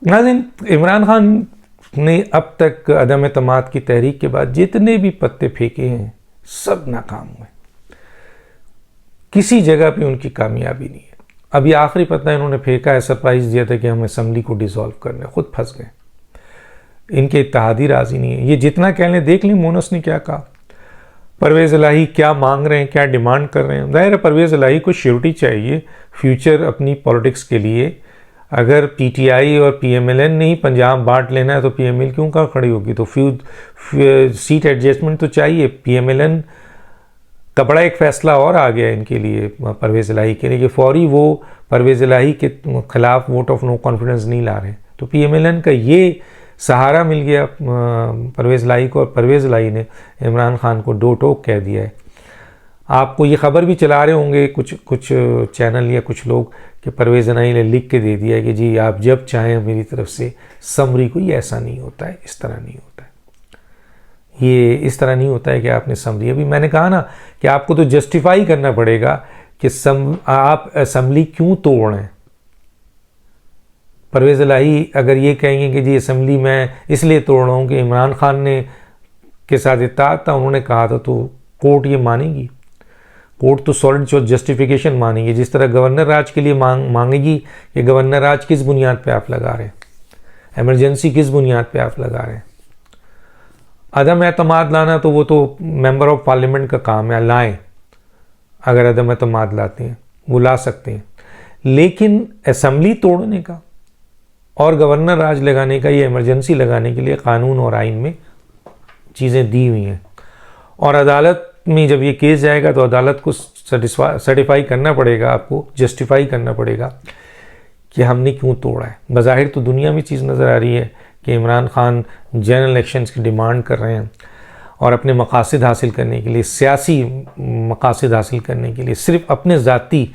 नाज़रीन, इमरान खान ने अब तक अदम एतमाद की तहरीक के बाद जितने भी पत्ते फेंके हैं सब नाकाम हुए, किसी जगह पे उनकी कामयाबी नहीं है। अभी आखिरी पत्ता इन्होंने फेंका है, सरप्राइज़ दिया था कि हम असम्बली को डिसॉल्व करने, खुद फंस गए। इनके इत्तेहादी राजी नहीं है। ये जितना कह लें, देख लें मोनस ने क्या कहा, परवेज़ इलाही क्या मांग रहे हैं, क्या डिमांड कर रहे हैं। ज़ाहिर है परवेज़ इलाही को श्योरिटी चाहिए फ्यूचर अपनी पॉलिटिक्स के लिए। अगर पीटीआई और पीएमएलएन ने ही पंजाब बांट लेना है तो पीएमएल क्यों का खड़ी होगी, तो सीट एडजस्टमेंट तो चाहिए। पीएमएलएन का बड़ा एक फ़ैसला और आ गया इनके लिए, परवेज़ इलाही के लिए, कि फौरी वो परवेज़ इलाही के ख़िलाफ़ वोट ऑफ नो कॉन्फिडेंस नहीं ला रहे। तो पीएमएलएन का ये सहारा मिल गया परवेज़ इलाही को, और परवेज़ इलाही ने इमरान खान को दो टोक कह दिया है। आपको ये ख़बर भी चला रहे होंगे कुछ चैनल या कुछ लोग कि परवेज़ इलाही ने लिख के दे दिया है कि जी आप जब चाहें मेरी तरफ से समरी, कोई ऐसा नहीं होता है, इस तरह नहीं होता है, ये इस तरह नहीं होता है कि आपने समरी। अभी मैंने कहा ना कि आपको तो जस्टिफाई करना पड़ेगा कि आप असम्बली क्यों तोड़ रहे हैं। परवेज़ इलाही अगर ये कहेंगे कि जी असम्बली मैं इसलिए तोड़ रहा हूँ कि इमरान खान ने के साथ इत्तेहाद था, उन्होंने कहा था, तो कोर्ट ये मानेगी। कोर्ट तो सॉलिड जो जस्टिफिकेशन मानेगी, जिस तरह गवर्नर राज के लिए मांगेगी कि गवर्नर राज किस बुनियाद पे आप लगा रहे हैं, इमरजेंसी किस बुनियाद पे आप लगा रहे हैं। अदम एतमाद लाना तो वो तो मेंबर ऑफ पार्लियामेंट का काम है, लाएं। अगर अदम एतमाद लाते हैं वो ला सकते हैं, लेकिन असम्बली तोड़ने का और गवर्नर राज लगाने का, ये इमरजेंसी लगाने के लिए कानून और आइन में चीज़ें दी हुई हैं। और अदालत में जब ये केस जाएगा तो अदालत को सर्टिफाई करना पड़ेगा, आपको जस्टिफाई करना पड़ेगा कि हमने क्यों तोड़ा है। बज़ाहिर तो दुनिया में चीज़ नज़र आ रही है कि इमरान खान जनरल इलेक्शंस की डिमांड कर रहे हैं और अपने मकासद हासिल करने के लिए, सियासी मकासद हासिल करने के लिए, सिर्फ अपने ज़ाती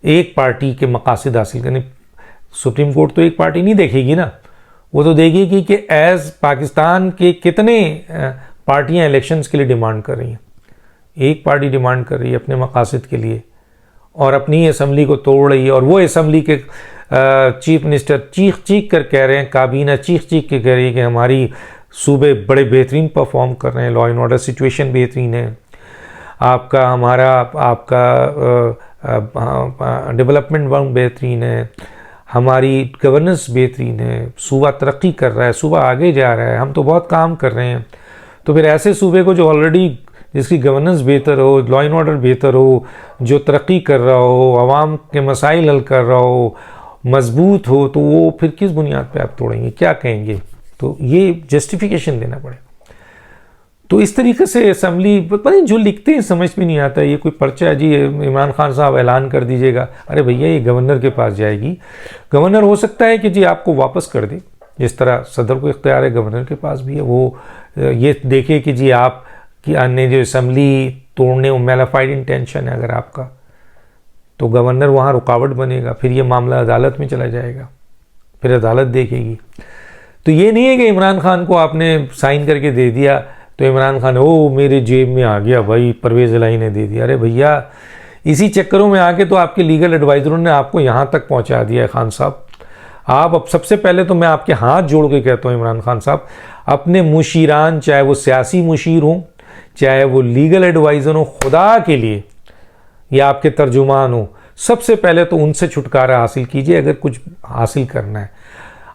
एक पार्टी के मकासद हासिल करने। सुप्रीम कोर्ट तो एक पार्टी नहीं देखेगी ना, वो तो देखेगी कि एज़ पाकिस्तान के कितने पार्टियां इलेक्शंस के लिए डिमांड कर रही हैं। एक पार्टी डिमांड कर रही है अपने मकासद के लिए और अपनी असम्बली को तोड़ रही है, और वो असम्बली के चीफ मिनिस्टर चीख कर कह रहे हैं, काबीना चीख के कह रही है कि हमारी सूबे बड़े बेहतरीन परफॉर्म कर रहे हैं, लॉ एंड ऑर्डर सिचुएशन बेहतरीन है, आपका डेवलपमेंट वर्क बेहतरीन है, हमारी गवर्नेंस बेहतरीन है, सूबा तरक्की कर रहा है, सूबा आगे जा रहा है, हम तो बहुत काम कर रहे हैं। तो फिर ऐसे सूबे को जो ऑलरेडी जिसकी गवर्नेंस बेहतर हो, लॉ एंड ऑर्डर बेहतर हो, जो तरक्की कर रहा हो, आवाम के मसाइल हल कर रहा हो, मजबूत हो, तो वो फिर किस बुनियाद पे आप तोड़ेंगे, क्या कहेंगे। तो ये जस्टिफिकेशन देना पड़ेगा। तो इस तरीके से असम्बली, पता नहीं जो लिखते हैं समझ में नहीं आता। ये कोई पर्चा है जी, इमरान खान साहब ऐलान कर दीजिएगा, अरे भैया ये गवर्नर के पास जाएगी। गवर्नर हो सकता है कि जी आपको वापस कर दे, जिस तरह सदर को इख्तियार है, गवर्नर के पास भी है, वो ये देखे कि जी आप कि अन्य जो असम्बली तोड़ने में मेलाफाइड इंटेंशन है अगर आपका, तो गवर्नर वहाँ रुकावट बनेगा, फिर ये मामला अदालत में चला जाएगा, फिर अदालत देखेगी। तो ये नहीं है कि इमरान खान को आपने साइन करके दे दिया तो इमरान खान ओ मेरे जेब में आ गया भाई, परवेज़ इलाही ने दे दिया। अरे भैया इसी चक्करों में आके तो आपके लीगल एडवाइज़रों ने आपको यहाँ तक पहुँचा दिया है खान साहब। आप अब सबसे पहले तो मैं आपके हाथ जोड़ के कहता हूँ इमरान खान साहब, अपने मुशीरान, चाहे वो सियासी मुशीर हों, चाहे वो लीगल एडवाइज़र हो, खुदा के लिए या आपके तर्जुमान हो, सबसे पहले तो उनसे छुटकारा हासिल कीजिए अगर कुछ हासिल करना है।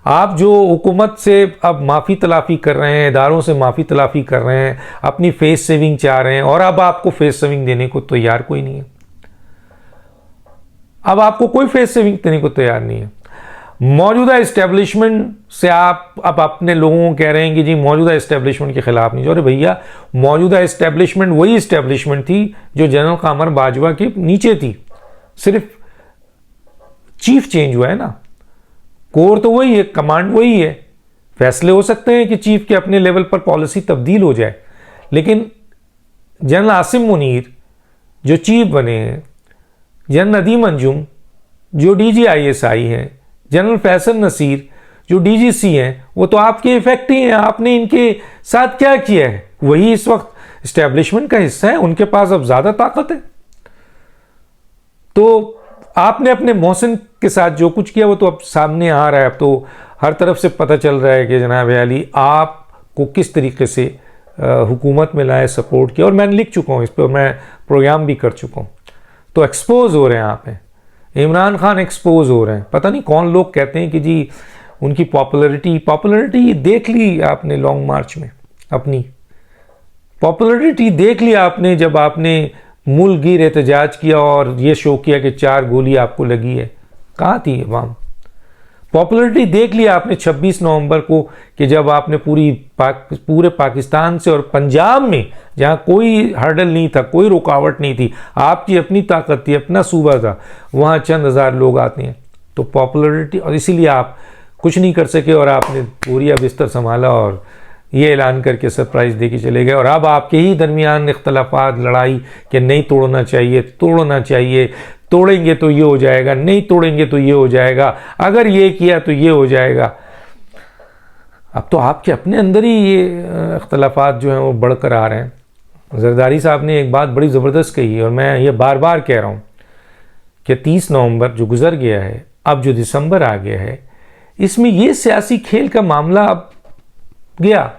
आप जो हुकूमत से अब माफ़ी तलाफ़ी कर रहे हैं, इदारों से माफ़ी तलाफ़ी कर रहे हैं, अपनी फेस सेविंग चाह रहे हैं, और अब आपको फेस सेविंग देने को तैयार कोई नहीं है। अब आपको कोई फेस सेविंग देने को तैयार नहीं है। मौजूदा इस्टेब्लिशमेंट से आप अब अपने लोगों को कह रहे हैं कि जी मौजूदा इस्टेब्लिशमेंट के खिलाफ नहीं जाओ। अरे भैया मौजूदा इस्टेब्लिशमेंट वही इस्टेब्लिशमेंट थी जो जनरल कामर बाजवा के नीचे थी, सिर्फ चीफ चेंज हुआ है ना, कोर तो वही है, कमांड वही है। फैसले हो सकते हैं कि चीफ के अपने लेवल पर पॉलिसी तब्दील हो जाए, लेकिन जनरल आसिम मुनीर जो चीफ बने हैं, जनरल नदीम अंजुम जो DGISI हैं, जनरल फैसल नसीर जो DGC हैं, वो तो आपके इफेक्ट ही हैं। आपने इनके साथ क्या किया है, वही इस वक्त इस्टेब्लिशमेंट का हिस्सा है, उनके पास अब ज़्यादा ताकत है। तो आपने अपने मोहसिन के साथ जो कुछ किया वो तो अब सामने आ रहा है, अब तो हर तरफ से पता चल रहा है कि जनाब अली आपको किस तरीके से हुकूमत में लाए, सपोर्ट किया, और मैं लिख चुका हूँ इस पर, मैं प्रोग्राम भी कर चुका हूँ। तो एक्सपोज हो रहे हैं आप हैं, इमरान खान एक्सपोज हो रहे हैं। पता नहीं कौन लोग कहते हैं कि जी उनकी पॉपुलैरिटी देख ली आपने लॉन्ग मार्च में, अपनी पॉपुलैरिटी देख ली आपने जब आपने मुल्क गिर एहतजाज किया और ये शो किया कि 4 गोली आपको लगी है। कहाँ थी अवाम? पॉपुलैरिटी देख लिया आपने 26 नवंबर को कि जब आपने पूरे पाकिस्तान से और पंजाब में जहाँ कोई हर्डल नहीं था, कोई रुकावट नहीं थी, आपकी अपनी ताकत थी, अपना सूबा था, वहाँ चंद हज़ार लोग आते हैं। तो पॉपुलैरिटी, और इसीलिए आप कुछ नहीं कर सके और आपने बोरिया बिस्तर संभाला और ये ऐलान करके सरप्राइज दे के चले गए। और अब आपके ही दरमियान इख्तलाफात, लड़ाई कि नहीं तोड़ना चाहिए, तोड़ेंगे तो ये हो जाएगा, नहीं तोड़ेंगे तो ये हो जाएगा, अगर ये किया तो ये हो जाएगा। अब तो आपके अपने अंदर ही ये इख्तलाफात जो हैं वो बढ़कर आ रहे हैं। जरदारी साहब ने एक बात बड़ी ज़बरदस्त कही है और मैं ये बार बार कह रहा हूँ कि 30 नवंबर जो गुजर गया है, अब जो दिसंबर आ गया है, इसमें ये सियासी खेल का मामला अब गया।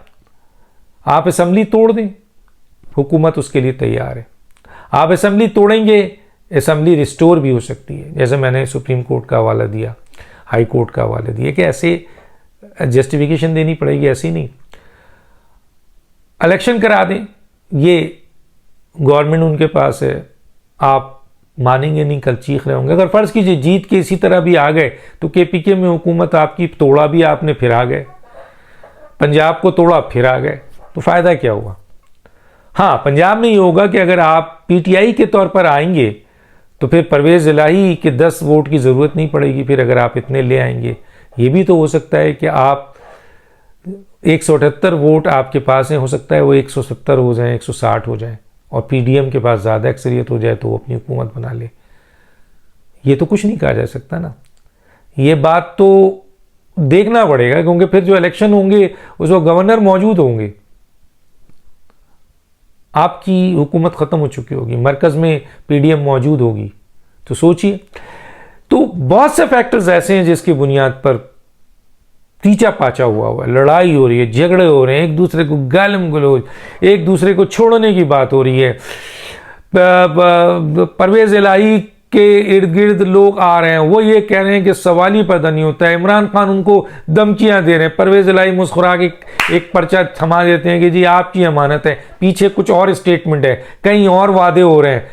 आप असेंबली तोड़ दें, हुकूमत उसके लिए तैयार है। आप असेंबली तोड़ेंगे, असेंबली रिस्टोर भी हो सकती है, जैसे मैंने सुप्रीम कोर्ट का हवाला दिया, हाई कोर्ट का हवाला दिया कि ऐसे जस्टिफिकेशन देनी पड़ेगी, ऐसी नहीं। इलेक्शन करा दें, ये गवर्नमेंट उनके पास है, आप मानेंगे नहीं, कल चीख रहे होंगे। अगर फर्ज कीजिए जीत के इसी तरह भी आ गए तो केपीके में हुकूमत आपकी तोड़ा भी आपने, फिर आ गए, पंजाब को तोड़ा फिर आ गए, तो फायदा क्या हुआ? हाँ, पंजाब में ये होगा कि अगर आप पीटीआई के तौर पर आएंगे तो फिर परवेज़ इलाही के 10 वोट की ज़रूरत नहीं पड़ेगी, फिर अगर आप इतने ले आएंगे। ये भी तो हो सकता है कि आप 178 वोट आपके पास हैं, हो सकता है वो 170 हो जाए, 160 हो जाए, और पीडीएम के पास ज़्यादा अक्सरियत हो जाए तो वो अपनी हुकूमत बना ले। ये तो कुछ नहीं कहा जा सकता ना, ये बात तो देखना पड़ेगा, क्योंकि फिर जो इलेक्शन होंगे उसमें गवर्नर मौजूद होंगे, आपकी हुकूमत ख़त्म हो चुकी होगी, मरकज़ में पीडीएम मौजूद होगी। तो सोचिए, तो बहुत से फैक्टर्स ऐसे हैं जिसकी बुनियाद पर तीचा पाचा हुआ है, लड़ाई हो रही है, झगड़े हो रहे हैं, एक दूसरे को गालम गलोच, एक दूसरे को छोड़ने की बात हो रही है। परवेज़ इलाही के इर्द गिर्द लोग आ रहे हैं, वो ये कह रहे हैं कि सवाल ही पैदा नहीं होता है, इमरान खान उनको धमकियां दे रहे हैं, परवेज़ इलाही मुस्कुरा के एक पर्चा थमा देते हैं कि जी आपकी अमानत है, पीछे कुछ और स्टेटमेंट है, कहीं और वादे हो रहे हैं,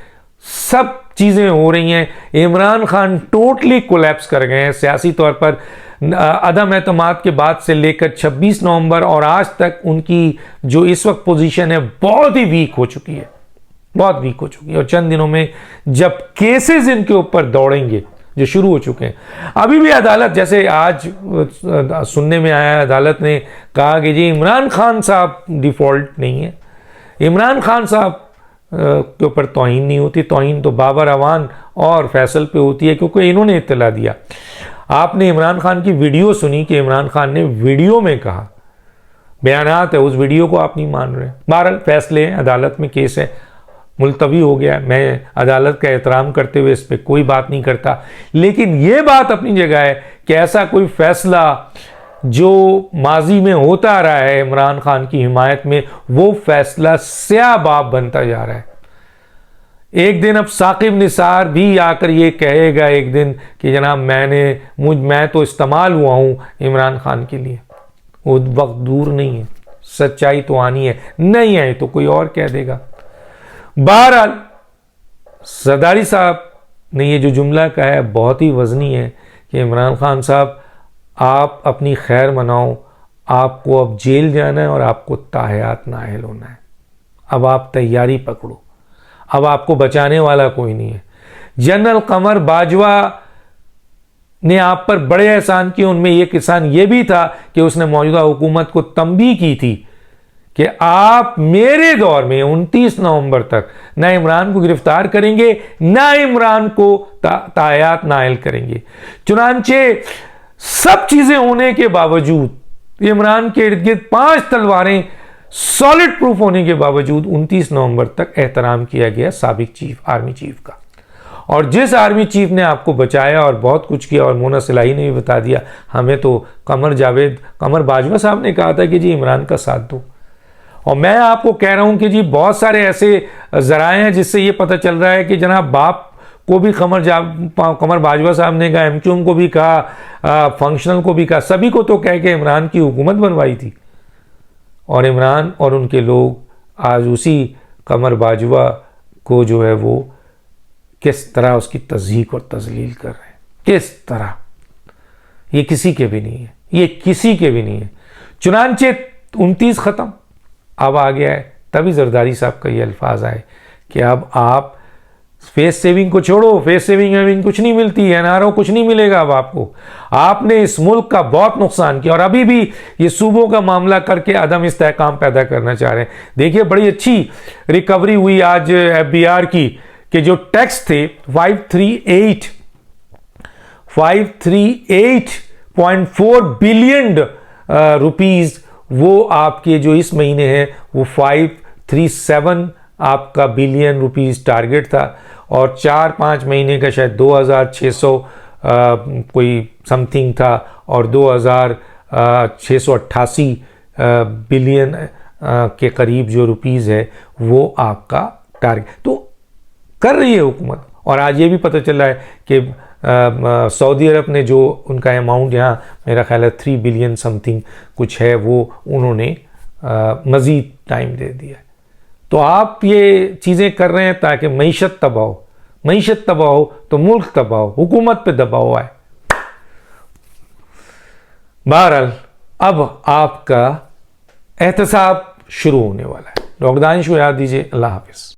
सब चीज़ें हो रही हैं। इमरान खान टोटली कोलैप्स कर गए हैं सियासी तौर पर। अदम एतमाद के बाद से लेकर 26 नवंबर और आज तक उनकी जो इस वक्त पोजीशन है बहुत ही वीक हो चुकी है, बहुत वीक हो चुकी है। और चंद दिनों में जब केसेस इनके ऊपर दौड़ेंगे, जो शुरू हो चुके हैं, अभी भी अदालत, जैसे आज सुनने में आया, अदालत ने कहा कि जी इमरान खान साहब डिफॉल्ट नहीं है, इमरान खान साहब के ऊपर तौहीन नहीं होती, तौहीन तो बाबर अवान और फैसल पे होती है, क्योंकि इन्होंने इत्तला दिया। आपने इमरान खान की वीडियो सुनी कि इमरान खान ने वीडियो में कहा, बयानात है, उस वीडियो को आप नहीं मान रहे। बहरहाल फैसले हैं, अदालत में केस है, मुलतवी हो गया। मैं अदालत का एहतराम करते हुए इस पर कोई बात नहीं करता, लेकिन ये बात अपनी जगह है कि ऐसा कोई फैसला जो माजी में होता रहा है इमरान खान की हिमायत में, वो फैसला स्याबाब बनता जा रहा है। एक दिन अब साकिब निसार भी आकर ये कहेगा एक दिन कि जनाब मैं तो इस्तेमाल हुआ हूं इमरान खान के लिए। वो वक्त दूर नहीं है, सच्चाई तो आनी है, नहीं आई तो कोई और कह देगा। बहरहाल जरदारी साहब ने ये जो जुमला कहा है बहुत ही वजनी है कि इमरान खान साहब आप अपनी खैर मनाओ, आपको अब जेल जाना है और आपको ताहयात नाअहल होना है। अब आप तैयारी पकड़ो, अब आपको बचाने वाला कोई नहीं है। जनरल कमर बाजवा ने आप पर बड़े एहसान किए, उनमें एक एहसान ये भी था कि उसने मौजूदा हुकूमत को तंबीह की थी कि आप मेरे दौर में 29 नवंबर तक ना इमरान को गिरफ्तार करेंगे, ना इमरान को ताहयात नाअहल करेंगे। चुनांचे सब चीजें होने के बावजूद, इमरान के इर्द गिर्द 5 तलवारें सॉलिड प्रूफ होने के बावजूद 29 नवंबर तक एहतराम किया गया साबिक चीफ, आर्मी चीफ का। और जिस आर्मी चीफ ने आपको बचाया और बहुत कुछ किया, और मोना सिलाही ने भी बता दिया हमें, तो कमर बाजवा साहब ने कहा था कि जी इमरान का साथ दो। और मैं आपको कह रहा हूं कि जी बहुत सारे ऐसे जराए हैं जिससे ये पता चल रहा है कि जनाब बाप को भी कमर बाजवा साहब ने कहा, एमक्यूएम को भी कहा, फंक्शनल को भी कहा, सभी को तो कह के इमरान की हुकूमत बनवाई थी। और इमरान और उनके लोग आज उसी कमर बाजवा को जो है वो किस तरह उसकी तज़हीक और तज़लील कर रहे हैं, किस तरह। ये किसी के भी नहीं है, ये किसी के भी नहीं है। चुनांचे 29 ख़त्म, अब आ गया है। तभी जरदारी साहब का ये अल्फाज आए कि अब आप फेस सेविंग को छोड़ो, फेस सेविंग कुछ नहीं मिलती है, एनआरओ कुछ नहीं मिलेगा अब आपको। आपने इस मुल्क का बहुत नुकसान किया और अभी भी ये सूबों का मामला करके अदम इस्तेहकाम पैदा करना चाह रहे हैं। देखिए बड़ी अच्छी रिकवरी हुई आज एफबीआर की कि जो टैक्स थे 538.4 बिलियन रुपीस, वो आपके जो इस महीने हैं वो 537 आपका बिलियन रुपीस टारगेट था, और 4-5 महीने का शायद 2600 कोई समथिंग था, और 2688 बिलियन के करीब जो रुपीस है वो आपका टारगेट तो कर रही है हुकूमत। और आज ये भी पता चल रहा है कि सऊदी अरब ने जो उनका अमाउंट यहाँ मेरा ख्याल है 3 बिलियन समथिंग कुछ है, वो उन्होंने मज़ीद टाइम दे दिया। तो आप ये चीज़ें कर रहे हैं ताकि मईशत तबाह हो, मईशत तबाह हो तो मुल्क तबाह हो, हुकूमत पे दबाव आए। बहरहाल अब आपका एहतसाब शुरू होने वाला है। लॉकडाउन को याद दीजिए। अल्लाह हाफिज़।